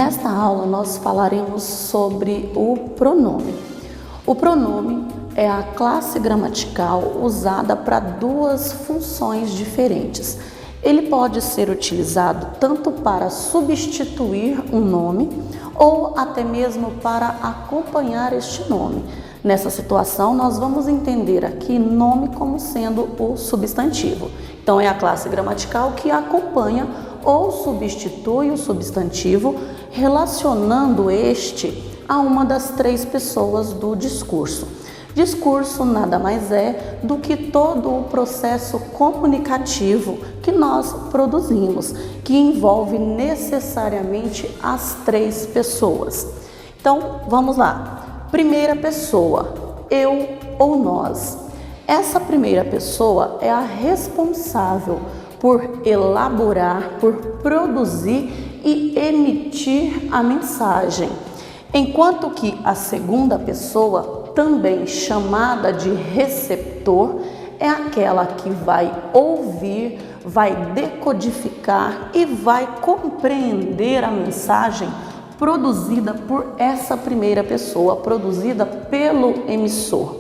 Nesta aula nós falaremos sobre o pronome. O pronome é a classe gramatical usada para duas funções diferentes. Ele pode ser utilizado tanto para substituir um nome ou até mesmo para acompanhar este nome. Nessa situação, nós vamos entender aqui nome como sendo o substantivo. Então, é a classe gramatical que acompanha ou substitui o substantivo, relacionando este a uma das três pessoas do discurso. Discurso nada mais é do que todo o processo comunicativo que nós produzimos, que envolve necessariamente as três pessoas. Então, vamos lá. Primeira pessoa, eu ou nós. Essa primeira pessoa é a responsável por elaborar, por produzir e emitir a mensagem, enquanto que a segunda pessoa, também chamada de receptor, é aquela que vai ouvir, vai decodificar e vai compreender a mensagem produzida por essa primeira pessoa, produzida pelo emissor.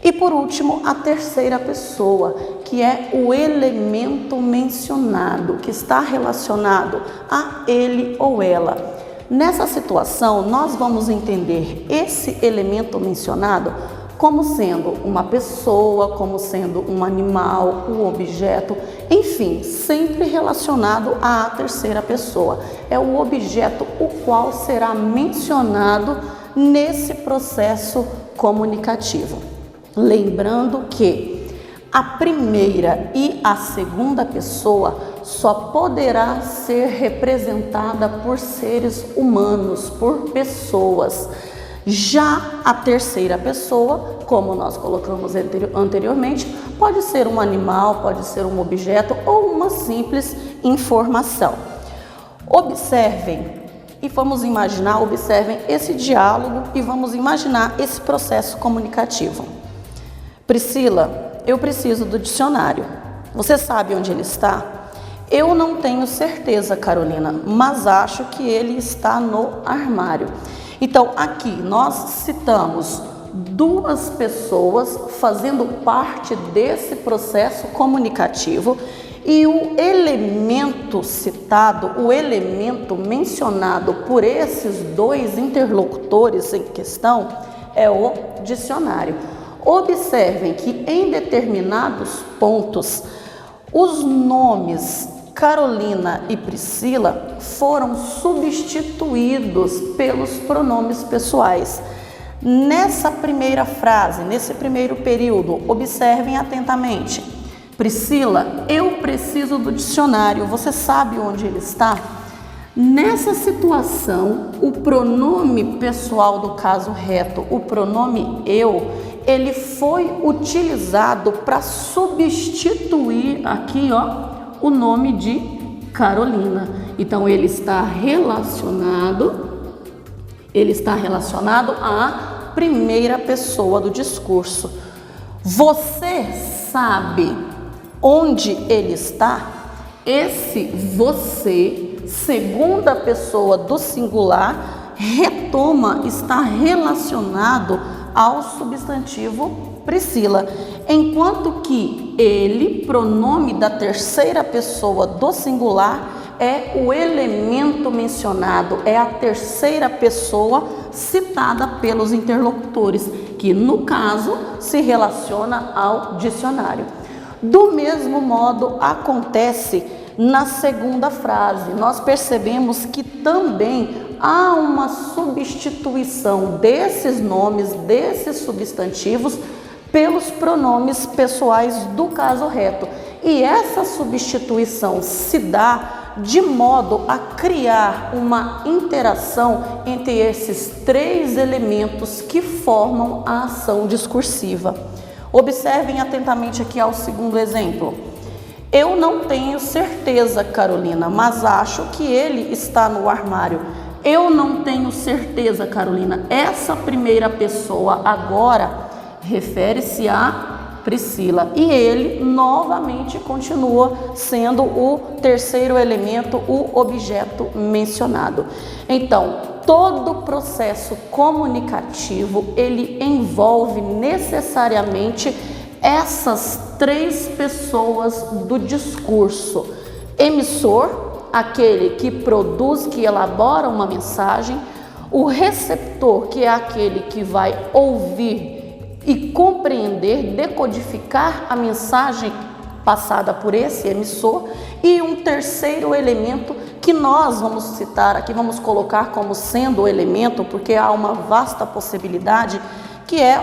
E por último, a terceira pessoa, que é o elemento mencionado, que está relacionado a ele ou ela. Nessa situação, nós vamos entender esse elemento mencionado como sendo uma pessoa, como sendo um animal, um objeto, enfim, sempre relacionado à terceira pessoa. É o objeto o qual será mencionado nesse processo comunicativo. Lembrando que a primeira e a segunda pessoa só poderá ser representada por seres humanos, por pessoas. Já a terceira pessoa, como nós colocamos anteriormente, pode ser um animal, pode ser um objeto ou uma simples informação. Observem e vamos imaginar, observem esse diálogo e vamos imaginar esse processo comunicativo. Priscila, eu preciso do dicionário. Você sabe onde ele está? Eu não tenho certeza, Carolina, mas acho que ele está no armário. Então, aqui nós citamos duas pessoas fazendo parte desse processo comunicativo e o elemento citado, o elemento mencionado por esses dois interlocutores em questão é o dicionário. Observem que em determinados pontos os nomes Carolina e Priscila foram substituídos pelos pronomes pessoais. Nessa primeira frase, nesse primeiro período, observem atentamente. Priscila, eu preciso do dicionário, você sabe onde ele está? Nessa situação, o pronome pessoal do caso reto, o pronome eu, ele foi utilizado para substituir aqui, o nome de Carolina. Então, ele está relacionado à primeira pessoa do discurso. Você sabe onde ele está? Esse você, segunda pessoa do singular, está relacionado ao substantivo Priscila, enquanto que ele, pronome da terceira pessoa do singular, é o elemento mencionado, é a terceira pessoa citada pelos interlocutores, que no caso se relaciona ao dicionário. Do mesmo modo acontece na segunda frase. Nós percebemos que também há uma substituição desses nomes, desses substantivos, pelos pronomes pessoais do caso reto. E essa substituição se dá de modo a criar uma interação entre esses três elementos que formam a ação discursiva. Observem atentamente aqui ao segundo exemplo. Eu não tenho certeza, Carolina, mas acho que ele está no armário. Eu não tenho certeza, Carolina. Essa primeira pessoa agora refere-se a Priscila. E ele novamente continua sendo o terceiro elemento, o objeto mencionado. Então, todo processo comunicativo, ele envolve necessariamente essas três pessoas do discurso: emissor, aquele que produz, que elabora uma mensagem; o receptor, que é aquele que vai ouvir e compreender, decodificar a mensagem passada por esse emissor; e um terceiro elemento que nós vamos citar aqui, vamos colocar como sendo o elemento, porque há uma vasta possibilidade, que é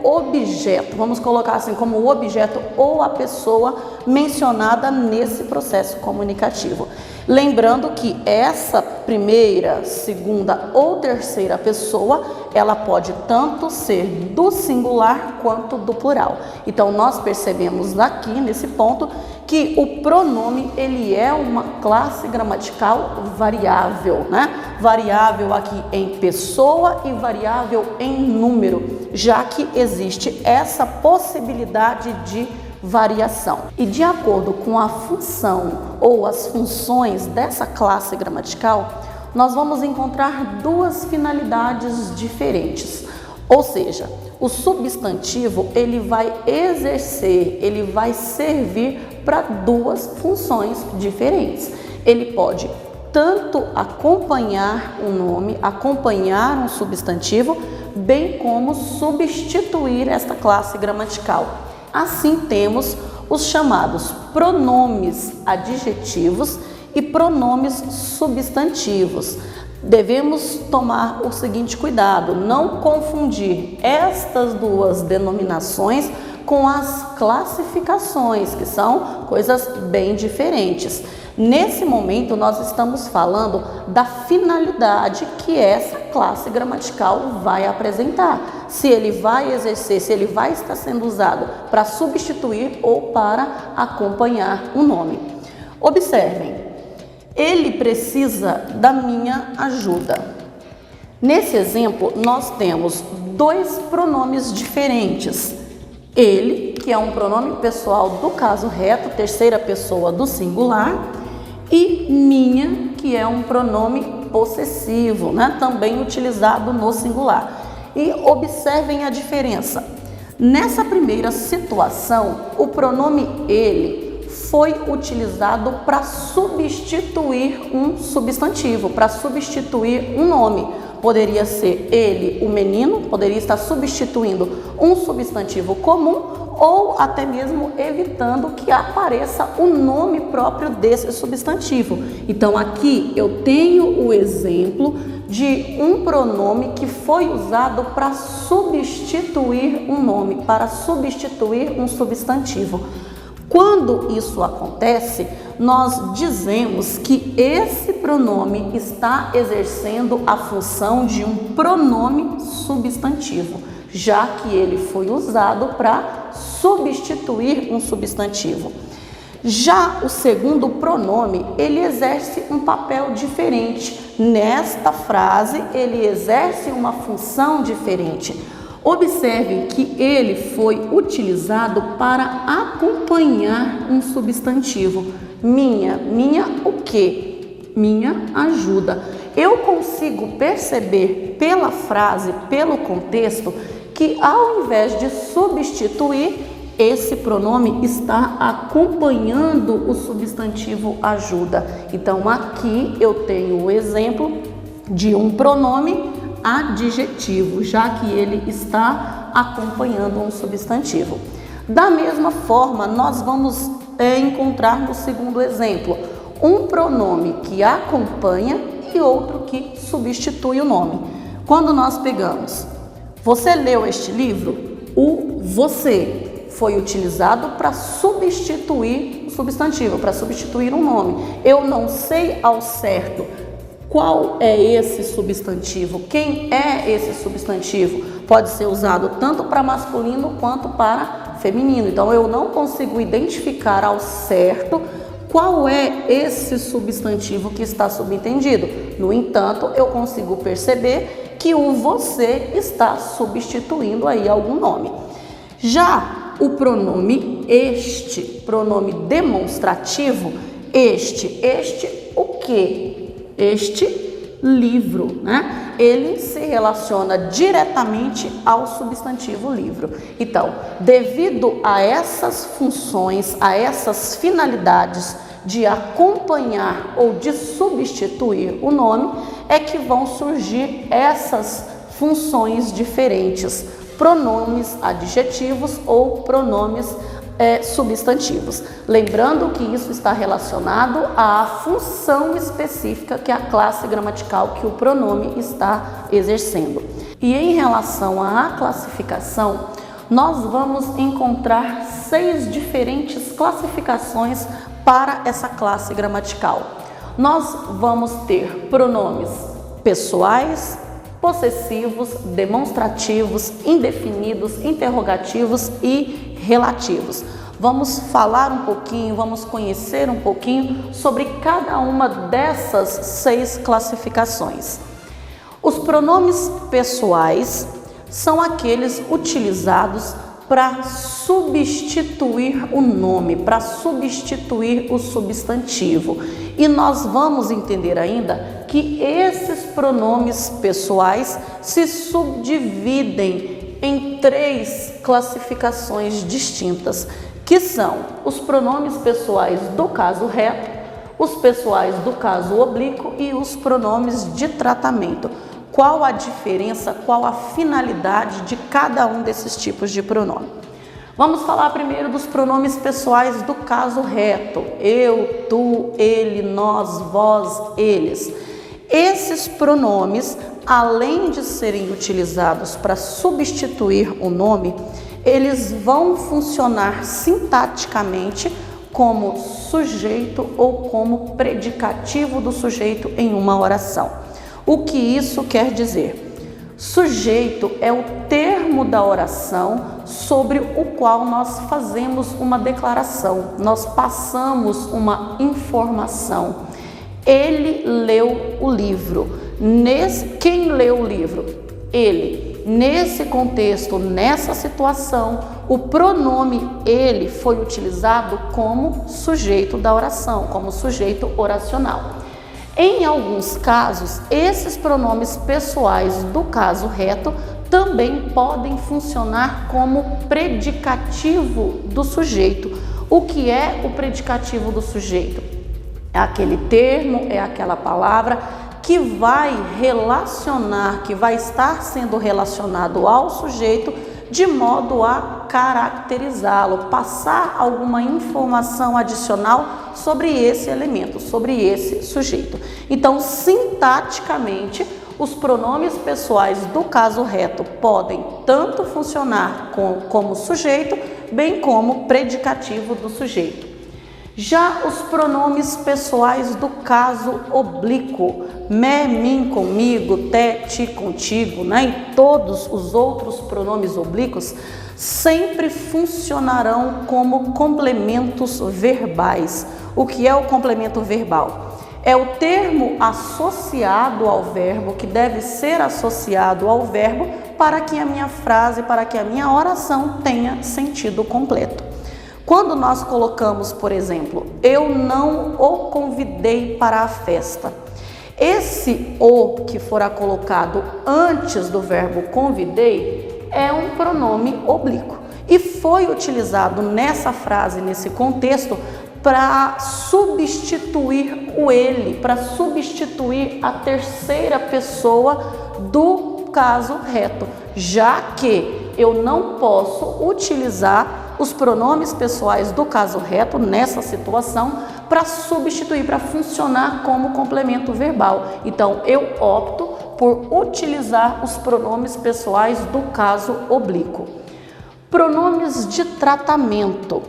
o objeto. Vamos colocar assim como o objeto ou a pessoa mencionada nesse processo comunicativo. Lembrando que essa primeira, segunda ou terceira pessoa, ela pode tanto ser do singular quanto do plural. Então, nós percebemos aqui, nesse ponto, que o pronome, ele é uma classe gramatical variável, né? Variável aqui em pessoa e variável em número, já que existe essa possibilidade de variação. E de acordo com a função ou as funções dessa classe gramatical, nós vamos encontrar duas finalidades diferentes. Ou seja, o substantivo, ele vai exercer, ele vai servir para duas funções diferentes. Ele pode tanto acompanhar um nome, acompanhar um substantivo, bem como substituir esta classe gramatical. Assim, temos os chamados pronomes adjetivos e pronomes substantivos. Devemos tomar o seguinte cuidado: não confundir estas duas denominações com as classificações, que são coisas bem diferentes. Nesse momento, nós estamos falando da finalidade que essa classe gramatical vai apresentar. Se ele vai exercer, se ele vai estar sendo usado para substituir ou para acompanhar um nome. Observem, ele precisa da minha ajuda. Nesse exemplo, nós temos dois pronomes diferentes. Ele, que é um pronome pessoal do caso reto, terceira pessoa do singular, e minha, que é um pronome possessivo, né? Também utilizado no singular. E observem a diferença. Nessa primeira situação, o pronome ele foi utilizado para substituir um substantivo, para substituir um nome. Poderia ser ele, o menino, poderia estar substituindo um substantivo comum, ou até mesmo evitando que apareça o nome próprio desse substantivo. Então, aqui eu tenho o exemplo de um pronome que foi usado para substituir um nome, para substituir um substantivo. Quando isso acontece, nós dizemos que esse pronome está exercendo a função de um pronome substantivo, já que ele foi usado para substituir um substantivo. Já o segundo pronome, ele exerce um papel diferente. Nesta frase, ele exerce uma função diferente. Observe que ele foi utilizado para acompanhar um substantivo. Minha o quê? Minha ajuda. Eu consigo perceber pela frase, pelo contexto, que ao invés de substituir, esse pronome está acompanhando o substantivo ajuda. Então, aqui eu tenho o exemplo de um pronome adjetivo, já que ele está acompanhando um substantivo. Da mesma forma, nós vamos encontrar no segundo exemplo um pronome que acompanha e outro que substitui o nome. Quando nós pegamos, você leu este livro? O você foi utilizado para substituir o substantivo, para substituir um nome. Eu não sei ao certo qual é esse substantivo, quem é esse substantivo. Pode ser usado tanto para masculino quanto para feminino. Então, eu não consigo identificar ao certo qual é esse substantivo que está subentendido. No entanto, eu consigo perceber que o você está substituindo aí algum nome. Já o pronome este, pronome demonstrativo, este o quê? Este livro, né? Ele se relaciona diretamente ao substantivo livro. Então, devido a essas funções, a essas finalidades de acompanhar ou de substituir o nome, é que vão surgir essas funções diferentes, pronomes adjetivos ou pronomes substantivos. Lembrando que isso está relacionado à função específica que a classe gramatical que o pronome está exercendo. E em relação à classificação, nós vamos encontrar 6 diferentes classificações para essa classe gramatical. Nós vamos ter pronomes pessoais, possessivos, demonstrativos, indefinidos, interrogativos e relativos. Vamos falar um pouquinho, vamos conhecer um pouquinho sobre cada uma dessas 6 classificações. Os pronomes pessoais são aqueles utilizados para substituir o nome, para substituir o substantivo. E nós vamos entender ainda que esses pronomes pessoais se subdividem em 3 classificações distintas, que são os pronomes pessoais do caso reto, os pessoais do caso oblíquo e os pronomes de tratamento. Qual a diferença, qual a finalidade de cada um desses tipos de pronome? Vamos falar primeiro dos pronomes pessoais do caso reto. Eu, tu, ele, nós, vós, eles. Esses pronomes, além de serem utilizados para substituir o nome, eles vão funcionar sintaticamente como sujeito ou como predicativo do sujeito em uma oração. O que isso quer dizer? Sujeito é o termo da oração sobre o qual nós fazemos uma declaração, nós passamos uma informação. Ele leu o livro. Quem leu o livro? Ele. Nesse contexto, nessa situação, o pronome ele foi utilizado como sujeito da oração, como sujeito oracional. Em alguns casos, esses pronomes pessoais do caso reto também podem funcionar como predicativo do sujeito. O que é o predicativo do sujeito? É aquele termo, é aquela palavra que vai relacionar, que vai estar sendo relacionado ao sujeito de modo a caracterizá-lo, passar alguma informação adicional sobre esse elemento, sobre esse sujeito. Então, sintaticamente, os pronomes pessoais do caso reto podem tanto funcionar como sujeito, bem como predicativo do sujeito. Já os pronomes pessoais do caso oblíquo, me, mim, comigo, te, ti, contigo, né? E todos os outros pronomes oblíquos sempre funcionarão como complementos verbais. O que é o complemento verbal? É o termo associado ao verbo, que deve ser associado ao verbo para que a minha frase, para que a minha oração tenha sentido completo. Quando nós colocamos, por exemplo, eu não o convidei para a festa, esse o que fora colocado antes do verbo convidei é um pronome oblíquo e foi utilizado nessa frase, nesse contexto, para substituir o ele, para substituir a terceira pessoa do caso reto, já que eu não posso utilizar os pronomes pessoais do caso reto nessa situação para substituir, para funcionar como complemento verbal. Então, eu opto por utilizar os pronomes pessoais do caso oblíquo. Pronomes de tratamento.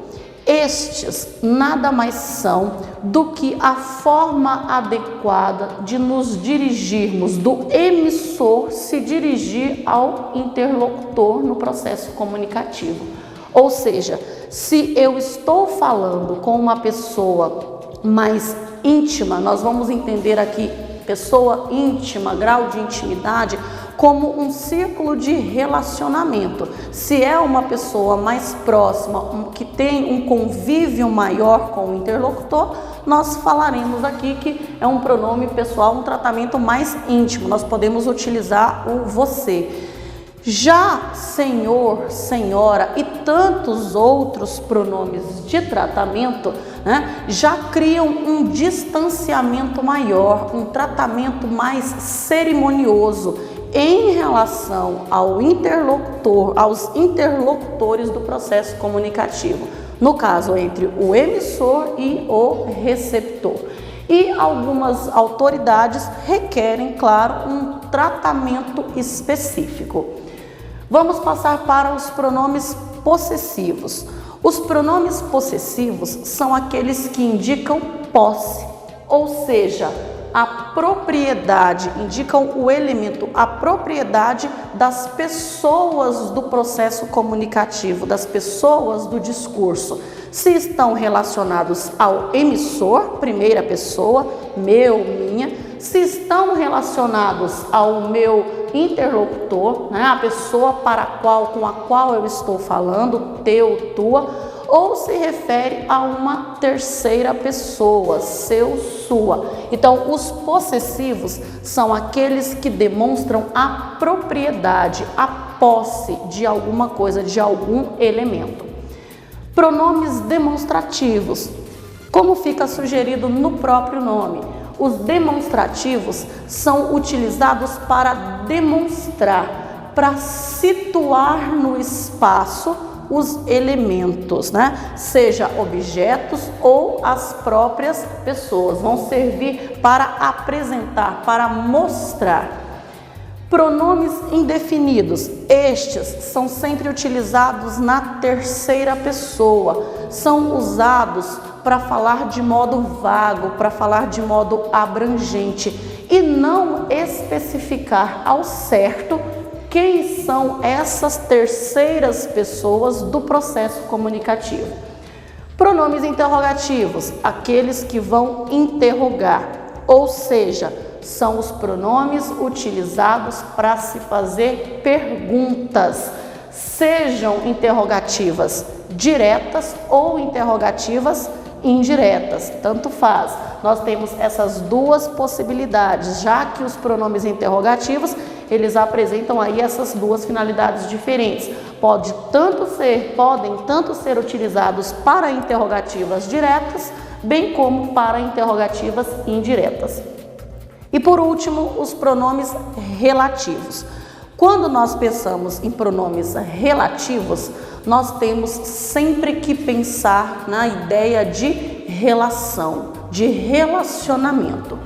Estes nada mais são do que a forma adequada de nos dirigirmos, do emissor se dirigir ao interlocutor no processo comunicativo. Ou seja, se eu estou falando com uma pessoa mais íntima, nós vamos entender aqui pessoa íntima, grau de intimidade, como um círculo de relacionamento. Se é uma pessoa mais próxima, que tem um convívio maior com o interlocutor, nós falaremos aqui que é um pronome pessoal, um tratamento mais íntimo. Nós podemos utilizar o você. Já senhor, senhora e tantos outros pronomes de tratamento, né, já criam um distanciamento maior, um tratamento mais cerimonioso em relação ao interlocutor, aos interlocutores do processo comunicativo. No caso, entre o emissor e o receptor. E algumas autoridades requerem, claro, um tratamento específico. Vamos passar para os pronomes possessivos. Os pronomes possessivos são aqueles que indicam posse, ou seja, a propriedade, indicam o elemento, a propriedade das pessoas do processo comunicativo, das pessoas do discurso. Se estão relacionados ao emissor, primeira pessoa, meu, minha, se estão relacionados ao meu interlocutor, né, a pessoa com a qual eu estou falando, teu, tua, ou se refere a uma terceira pessoa, seu, sua. Então, os possessivos são aqueles que demonstram a propriedade, a posse de alguma coisa, de algum elemento. Pronomes demonstrativos, como fica sugerido no próprio nome. Os demonstrativos são utilizados para demonstrar, para situar no espaço os elementos, né? Seja objetos ou as próprias pessoas, vão servir para apresentar, para mostrar. Pronomes indefinidos, estes são sempre utilizados na terceira pessoa, são usados para falar de modo vago, para falar de modo abrangente e não especificar ao certo quem são essas terceiras pessoas do processo comunicativo. Pronomes interrogativos, aqueles que vão interrogar, ou seja, são os pronomes utilizados para se fazer perguntas, sejam interrogativas diretas ou interrogativas indiretas, tanto faz. Nós temos essas duas possibilidades, já que os pronomes interrogativos, eles apresentam aí essas duas finalidades diferentes. Podem tanto ser utilizados para interrogativas diretas, bem como para interrogativas indiretas. E por último, os pronomes relativos. Quando nós pensamos em pronomes relativos, nós temos sempre que pensar na ideia de relação, de relacionamento.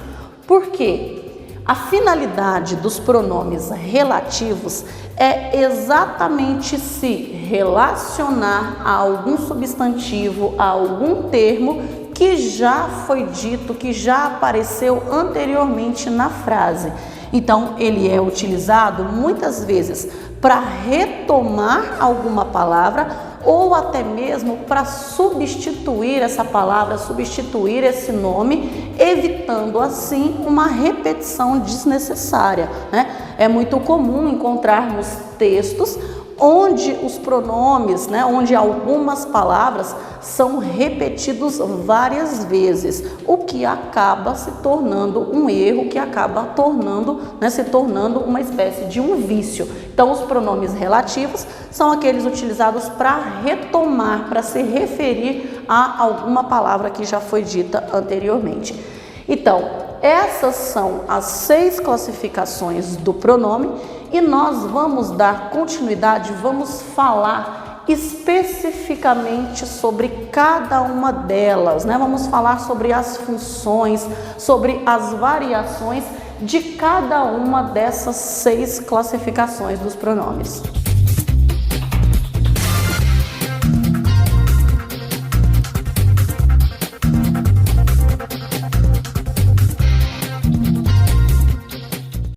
Por quê? A finalidade dos pronomes relativos é exatamente se relacionar a algum substantivo, a algum termo que já foi dito, que já apareceu anteriormente na frase. Então, ele é utilizado muitas vezes para retomar alguma palavra ou até mesmo para substituir essa palavra, substituir esse nome, evitando assim uma repetição desnecessária, né? É muito comum encontrarmos textos onde os pronomes, né, onde algumas palavras são repetidos várias vezes, o que acaba se tornando um erro, que acaba se tornando uma espécie de um vício. Então, os pronomes relativos são aqueles utilizados para retomar, para se referir a alguma palavra que já foi dita anteriormente. Então, essas são as 6 classificações do pronome e nós vamos dar continuidade, vamos falar especificamente sobre cada uma delas, né? Vamos falar sobre as funções, sobre as variações de cada uma dessas 6 classificações dos pronomes.